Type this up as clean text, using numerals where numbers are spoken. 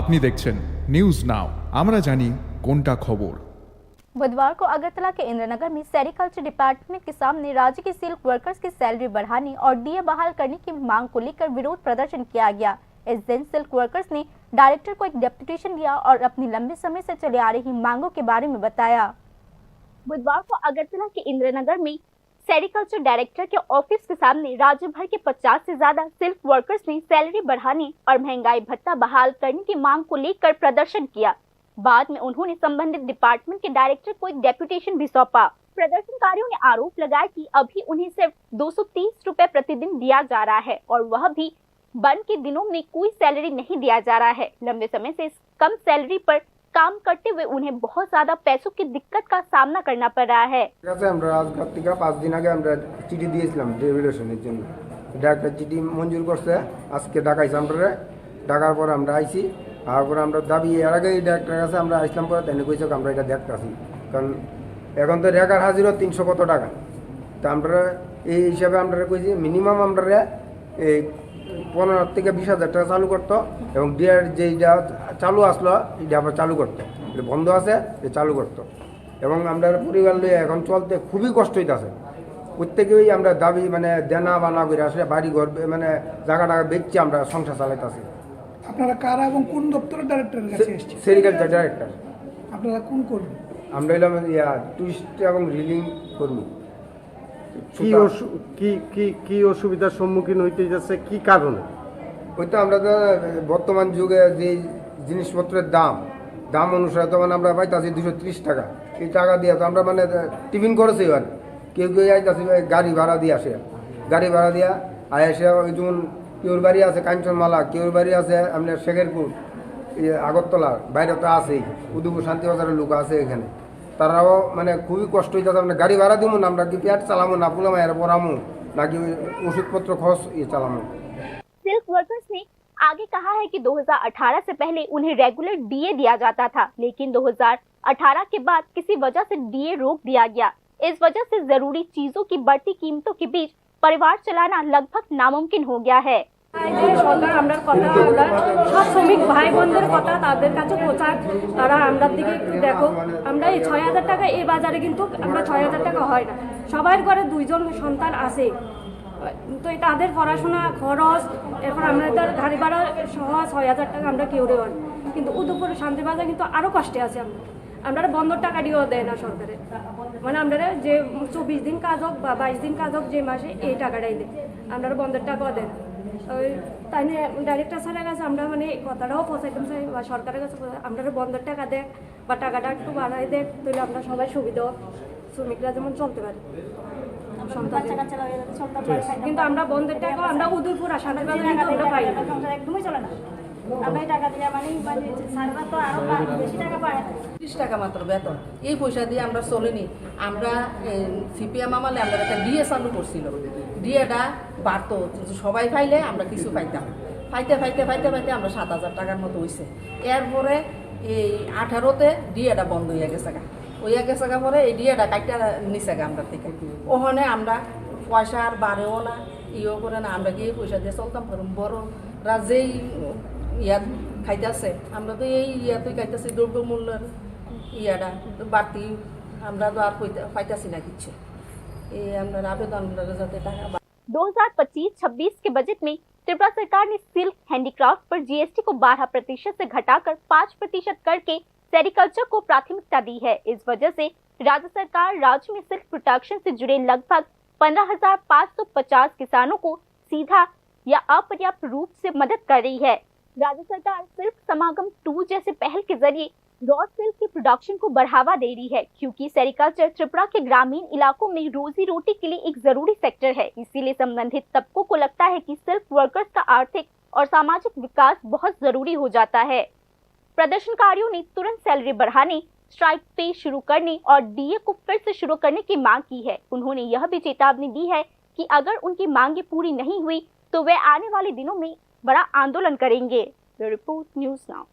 আপনি দেখছেন news now, আমরা জানি কোনটা খবর। बुधवार को अगरतला के इंद्रनगर में सेरिकल्चर डिपार्टमेंट के सामने राज्य के सिल्क वर्कर्स की सैलरी बढ़ाने और डीए बहाल करने की मांग को लेकर विरोध प्रदर्शन किया गया। इस दिन सिल्क वर्कर्स ने डायरेक्टर को एक डेपुटेशन दिया और अपनी लंबे समय से चली आ रही मांगों के बारे में बताया। बुधवार को अगरतला के इंद्रनगर में सेरिकल्चर डायरेक्टर के ऑफिस के सामने राज्य भर के 50 से ज्यादा सिल्क वर्कर्स ने सैलरी बढ़ाने और महंगाई भत्ता बहाल करने की मांग को लेकर प्रदर्शन किया। बाद में उन्होंने संबंधित डिपार्टमेंट के डायरेक्टर को एक डेपुटेशन भी सौंपा। प्रदर्शनकारियों ने आरोप लगाया कि अभी उन्हें सिर्फ 230 रुपए प्रतिदिन दिया जा रहा है और वह भी बंद के दिनों में कोई सैलरी नहीं दिया जा रहा है। लंबे समय से इस कम सैलरी पर काम करते हुए उन्हें बहुत ज्यादा पैसों की दिक्कत का सामना करना पड़ रहा है। पाँच दिन आगे चिठी दिएছিলাম ডেপুটেশনের জন্য, ডাক্তার চিঠি মঞ্জুর করছে, আজকে ঢাকাইছে আমরা, ঢাকার পর আমরা আইছি, তারপরে আমরা দাবি এর আগে ডাক্তারের কাছে আমরা আসলাম, পরে তাই কইছে আমরা এটা দেখতেছি, কারণ এখন তো রেখার হাজিরা 300 কত টাকা, তা আমরা এই হিসাবে আমরা কইছি মিনিমাম আমরা এই 15 থেকে 20,000 টাকা চালু করতো এবং ডিআর যেটা চালু আসলো এটা আবার চালু করতো, এটা বন্ধ আছে এটা চালু করতো এবং আমরা পরিবার নিয়ে এখন চলতে খুবই কষ্ট হইতেছে। প্রত্যেকেই আমরা দাবি মানে দেনা বানা করে আসলে বাড়ি ঘর মানে জায়গা টাকা বেচছি আমরা সংসার চালাইতেছি। আপনারা কারা এবং কোন দপ্তরের ডাইরেক্টরের কাছে এসেছেন? Sericulture director. আপনারা কোন কর্মী? আমরা এলাম টুরিস্ট এবং রিলিং কর্মী। কি অসুবিধার সম্মুখীন হইতে যাচ্ছে, কি কারণে? ওই তো আমরা তো বর্তমান যুগে যে জিনিসপত্রের দাম অনুসারে তো মানে আমরা পাইতেছি 230 টাকা। এই টাকা দিয়ে তো আমরা মানে টিফিন করেছি, আর কেউ আইতেছি গাড়ি ভাড়া দিয়ে আসে, গাড়ি ভাড়া দিয়া এসে ওই যেমন কেউর বাড়ি আছে কাঞ্চনমালা, কেউর বাড়ি আছে আপনার শেখেরপুর, আগরতলা, বাইরে তো আছেই, উদয়পুর শান্তিবাজারের লোক আছে এখানে, তারাও মানে খুবই কষ্ট হয়ে যাচ্ছে। আমরা গাড়ি ভাড়া দিব না, আমরা কি পেট চালামো না, পুলা মায়ের পড়ামো নাকি ওষুধপত্র খরচ চালামো। सिल्क वर्कर्स ने आगे कहा है कि 2018 से पहले उन्हें रेगुलर डीए दिया जाता था, लेकिन 2018 के बाद किसी वजह से डीए रोक दिया गया। इस वजह से जरूरी चीजों की बढ़ती कीमतों के बीच परिवार चलाना लगभग नामुमकिन हो गया है। সরকার আমরার কথা, আমরা সব শ্রমিক ভাই বোনদের কথা তাদের কাছে পৌঁছাক, তারা আমরার দিকে একটু দেখো। আমরা এই 6,000 টাকা এই বাজারে কিন্তু আমরা 6,000 টাকা হয় না, সবার ঘরে 2 জন সন্তান আছে, তো তাদের পড়াশোনা খরচ, এরপর আমাদের গাড়ি ভাড়া সহ 6,000 টাকা আমরা কেউ দেওয়া, কিন্তু উদয়পুর শান্তিবাজার কিন্তু আরও কষ্টে আছে। আমরা বন্ধর টাকা দিয়েও দেয় না সরকারে, মানে আমরা যে 24 দিন কাজ হোক বা 22 দিন কাজ হোক যে মাসে এই টাকাটাই দেয়, আমরা বন্ধের টাকাও দেয় না। ওই তাই নিয়ে ডাইরেক্টর স্যারের কাছে আমরা মানে কথাটাও পৌঁছাইতাম চাই বা সরকারের কাছে আমরা বন্ধের টাকা দেখ বা টাকাটা একটু বাড়াই দেখ, তাহলে আমরা সবাই সুবিধা, শ্রমিকরা যেমন চলতে পারে। কিন্তু আমরা বন্ধের টাকা আমরা উদয়পুর আর শান্তিবাজার কিন্তু আমরা পাই না, একদমই চলে না। আমরা টাকা দিয়ে মানে সারা তো আরো বেশি টাকা পায়, 30 টাকা মাত্র বেতন, এই পয়সা দিয়ে আমরা চলিনি। আমরা সিপিএম আমলে আমরা একটা ডিএ চালু করছিল, ডিএটা বাড়তো, সবাই পাইলে আমরা কিছু পাইতাম, পাইতে আমরা 7,000 টাকার মতো হয়েছে। এরপরে এই 18তে ডিএটা বন্ধ হয়ে গেছে, পরে এই ডিএটা কাইটা নিচে আমরা থেকে, ওখানে আমরা পয়সা আর বাড়েও না, ইয়েও করে না, আমরা গিয়ে পয়সা দিয়ে চলতাম। বড়রা যেই ইয়াত খাইতেছে, আমরা তো এই ইয়াতেই খাইতেছি, দ্রব্যমূল্যের ইয়াটা বাড়তি, আমরা তো আর পাইতেছি না কিচ্ছু। এই আমরা আবেদন যাতে টাকা 2025-26 के बजट में त्रिपुरा सरकार ने सिल्क हैंडीक्राफ्ट पर जीएसटी को 12% से घटाकर 5% करके सेरिकल्चर को प्राथमिकता दी है। इस वजह से राज्य सरकार राज्य में सिल्क प्रोडक्शन से जुड़े लगभग 15,550 किसानों को सीधा या अपर्याप्त रूप से मदद कर रही है। राज्य सरकार सिल्क समागम 2 जैसे पहल के जरिए रॉ सिल्क की प्रोडक्शन को बढ़ावा दे रही है, क्योंकि सेरिकल्चर त्रिपुरा के ग्रामीण इलाकों में रोजी रोटी के लिए एक जरूरी सेक्टर है। इसीलिए संबंधित तबकों को लगता है कि सिल्क वर्कर्स का आर्थिक और सामाजिक विकास बहुत जरूरी हो जाता है। प्रदर्शनकारियों ने तुरंत सैलरी बढ़ाने, स्ट्राइक पे शुरू करने और डीए को फिर से शुरू करने की मांग की है। उन्होंने यह भी चेतावनी दी है कि अगर उनकी मांगे पूरी नहीं हुई तो वे आने वाले दिनों में बड़ा आंदोलन करेंगे। Report news now.